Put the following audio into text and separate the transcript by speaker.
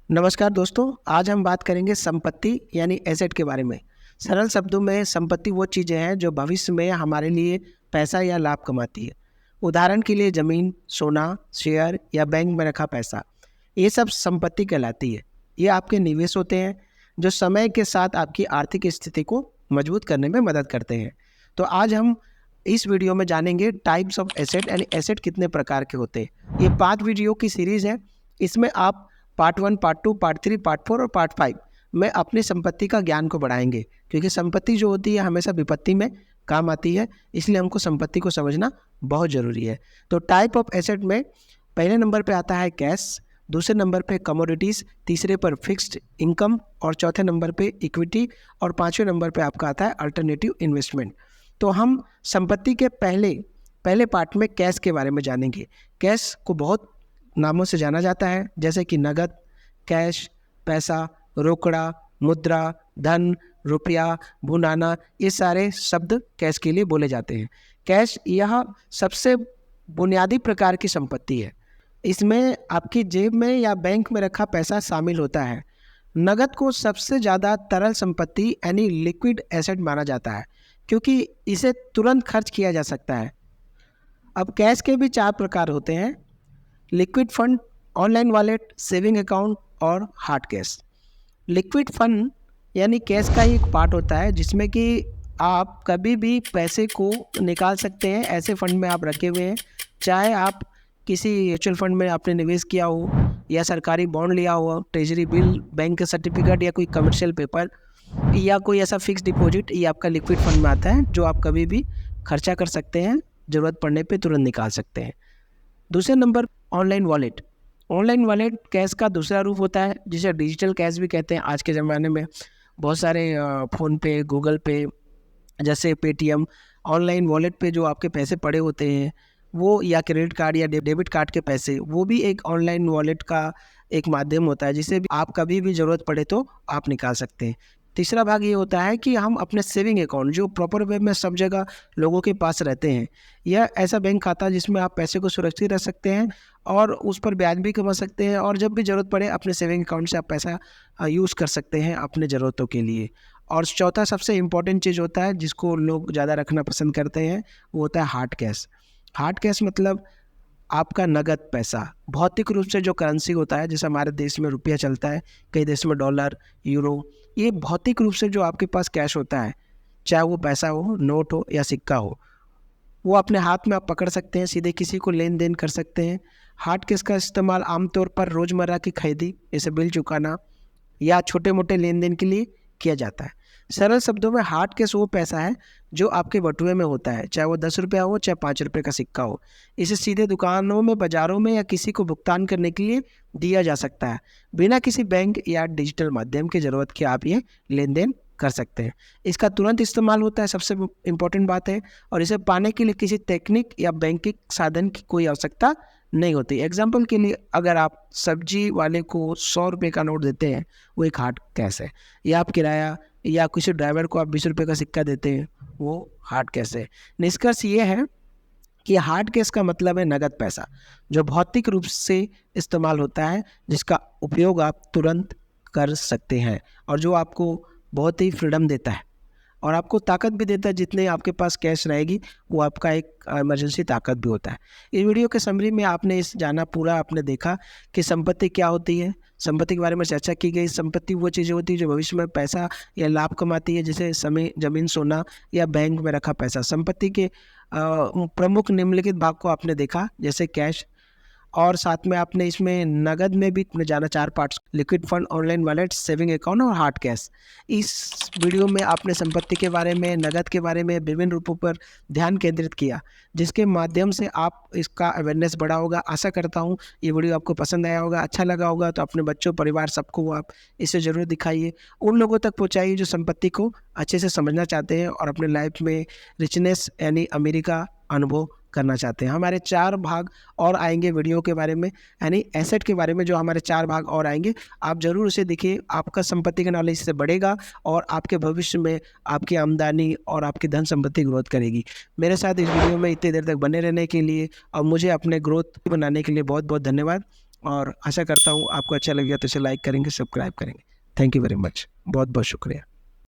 Speaker 1: नमस्कार दोस्तों, आज हम बात करेंगे संपत्ति यानी एसेट के बारे में। सरल शब्दों में संपत्ति वो चीज़ें हैं जो भविष्य में हमारे लिए पैसा या लाभ कमाती है। उदाहरण के लिए ज़मीन, सोना, शेयर या बैंक में रखा पैसा, ये सब संपत्ति कहलाती है। ये आपके निवेश होते हैं जो समय के साथ आपकी आर्थिक स्थिति को मजबूत करने में मदद करते हैं। तो आज हम इस वीडियो में जानेंगे टाइप्स ऑफ एसेट यानी एसेट कितने प्रकार के होते हैं। ये 5 वीडियो की सीरीज़ है। इसमें आप पार्ट 1, पार्ट 2, पार्ट 3, पार्ट 4 और पार्ट 5 में अपनी संपत्ति का ज्ञान को बढ़ाएंगे, क्योंकि संपत्ति जो होती है हमेशा विपत्ति में काम आती है, इसलिए हमको संपत्ति को समझना बहुत ज़रूरी है। तो टाइप ऑफ एसेट में पहले नंबर पे आता है कैश, दूसरे नंबर पे कमोडिटीज़, तीसरे पर फिक्स्ड इनकम और चौथे नंबर पे इक्विटी और पाँचवें नंबर पे आपका आता है अल्टरनेटिव इन्वेस्टमेंट। तो हम संपत्ति के पहले पार्ट में कैश के बारे में जानेंगे। कैश को बहुत नामों से जाना जाता है, जैसे कि नगद, कैश, पैसा, रोकड़ा, मुद्रा, धन, रुपया, भुनाना, ये सारे शब्द कैश के लिए बोले जाते हैं। कैश यह सबसे बुनियादी प्रकार की संपत्ति है। इसमें आपकी जेब में या बैंक में रखा पैसा शामिल होता है। नगद को सबसे ज़्यादा तरल संपत्ति यानी लिक्विड एसेट माना जाता है, क्योंकि इसे तुरंत खर्च किया जा सकता है। अब कैश के भी 4 प्रकार होते हैं: liquid fund, online wallet, saving account और हार्ड कैश। लिक्विड फंड यानी कैश का ही एक पार्ट होता है जिसमें कि आप कभी भी पैसे को निकाल सकते हैं। ऐसे फंड में आप रखे हुए हैं, चाहे आप किसी म्यूचुअल फंड में आपने निवेश किया हो या सरकारी बॉन्ड लिया हो, ट्रेजरी बिल, बैंक का सर्टिफिकेट या कोई कमर्शियल पेपर या कोई ऐसा फिक्स डिपॉजिट, ये आपका लिक्विड फंड में आता है जो आप कभी भी खर्चा कर सकते हैं, ज़रूरत पड़ने पे तुरंत निकाल सकते हैं। दूसरे number online wallet. Online wallet cash का दूसरा रूप होता है, जिसे डिजिटल कैश भी कहते हैं। आज के ज़माने में बहुत सारे फ़ोन पे, गूगल पे, जैसे पेटीएम, ऑनलाइन वॉलेट पे जो आपके पैसे पड़े होते हैं वो, या क्रेडिट कार्ड या डेबिट कार्ड के पैसे, वो भी एक ऑनलाइन वॉलेट का एक माध्यम होता है जिसे भी आप कभी भी ज़रूरत पड़े तो आप निकाल सकते हैं। तीसरा भाग ये होता है कि हम अपने सेविंग अकाउंट, जो प्रॉपर वे में सब जगह लोगों के पास रहते हैं, यह ऐसा बैंक खाता जिसमें आप पैसे को सुरक्षित रख सकते हैं और उस पर ब्याज भी कमा सकते हैं, और जब भी ज़रूरत पड़े अपने सेविंग अकाउंट से आप पैसा यूज़ कर सकते हैं अपने ज़रूरतों के लिए। और चौथा सबसे इम्पॉर्टेंट चीज़ होता है जिसको लोग ज़्यादा रखना पसंद करते हैं, वो होता है हार्ड कैश। हार्ड कैश मतलब आपका नगद पैसा, भौतिक रूप से जो करेंसी होता है, जैसे हमारे देश में रुपया चलता है, कई देश में डॉलर, यूरो, ये भौतिक रूप से जो आपके पास कैश होता है, चाहे वो पैसा हो, नोट हो या सिक्का हो, वो अपने हाथ में आप पकड़ सकते हैं, सीधे किसी को लेन देन कर सकते हैं। हार्ड कैश का इस्तेमाल आमतौर पर रोज़मर्रा की खरीदी, जैसे बिल चुकाना या छोटे मोटे लेन देन के लिए किया जाता है। सरल शब्दों में हार्ड कैश वो पैसा है जो आपके बटुए में होता है, चाहे वो 10 रुपया हो, चाहे 5 रुपये का सिक्का हो। इसे सीधे दुकानों में, बाज़ारों में या किसी को भुगतान करने के लिए दिया जा सकता है। बिना किसी बैंक या डिजिटल माध्यम की ज़रूरत के आप ये लेन देन कर सकते हैं। इसका तुरंत इस्तेमाल होता है, सबसे इम्पोर्टेंट बात है, और इसे पाने के लिए किसी तकनीक या बैंकिंग साधन की कोई आवश्यकता नहीं होती। एग्जाम्पल के लिए, अगर आप सब्जी वाले को 100 रुपये का नोट देते हैं, वो एक हार्ड कैश है। या आप किराया या किसी ड्राइवर को आप 20 रुपये का सिक्का देते हैं, वो हार्ड कैश है। निष्कर्ष ये है कि हार्ड कैश का मतलब है नगद पैसा जो भौतिक रूप से इस्तेमाल होता है, जिसका उपयोग आप तुरंत कर सकते हैं और जो आपको बहुत ही फ्रीडम देता है और आपको ताकत भी देता है। जितने आपके पास कैश रहेगी वो आपका एक इमरजेंसी ताकत भी होता है। इस वीडियो के समरी में आपने इस जाना पूरा आपने देखा कि संपत्ति क्या होती है, संपत्ति के बारे में चर्चा की गई। संपत्ति वो चीज़ें होती है जो भविष्य में पैसा या लाभ कमाती है, जैसे समय, ज़मीन, सोना या बैंक में रखा पैसा। संपत्ति के प्रमुख निम्नलिखित भाग को आपने देखा, जैसे कैश, और साथ में आपने इसमें नगद में भी जाना 4 parts: liquid fund, online wallet, saving account और हार्ड कैश। इस वीडियो में आपने संपत्ति के बारे में, नगद के बारे में, विभिन्न रूपों पर ध्यान केंद्रित किया, जिसके माध्यम से आप इसका अवेयरनेस बढ़ा होगा। आशा करता हूँ ये वीडियो आपको पसंद आया होगा, अच्छा लगा होगा। तो अपने बच्चों, परिवार, सबको आप इसे ज़रूर दिखाइए, उन लोगों तक पहुँचाइए जो संपत्ति को अच्छे से समझना चाहते हैं और अपने लाइफ में रिचनेस यानी अमीरी का अनुभव करना चाहते हैं। हमारे 4 भाग और आएंगे वीडियो के बारे में, यानी एसेट के बारे में, जो हमारे 4 भाग और आएंगे। आप ज़रूर उसे देखिए, आपका संपत्ति का नॉलेज इससे बढ़ेगा और आपके भविष्य में आपकी आमदनी और आपकी धन संपत्ति ग्रोथ करेगी। मेरे साथ इस वीडियो में इतनी देर तक बने रहने के लिए और मुझे अपने ग्रोथ बनाने के लिए बहुत बहुत धन्यवाद। और आशा करता हूँ आपको अच्छा लगेगा तो इसे लाइक करेंगे, सब्सक्राइब करेंगे। थैंक यू वेरी मच, बहुत बहुत शुक्रिया।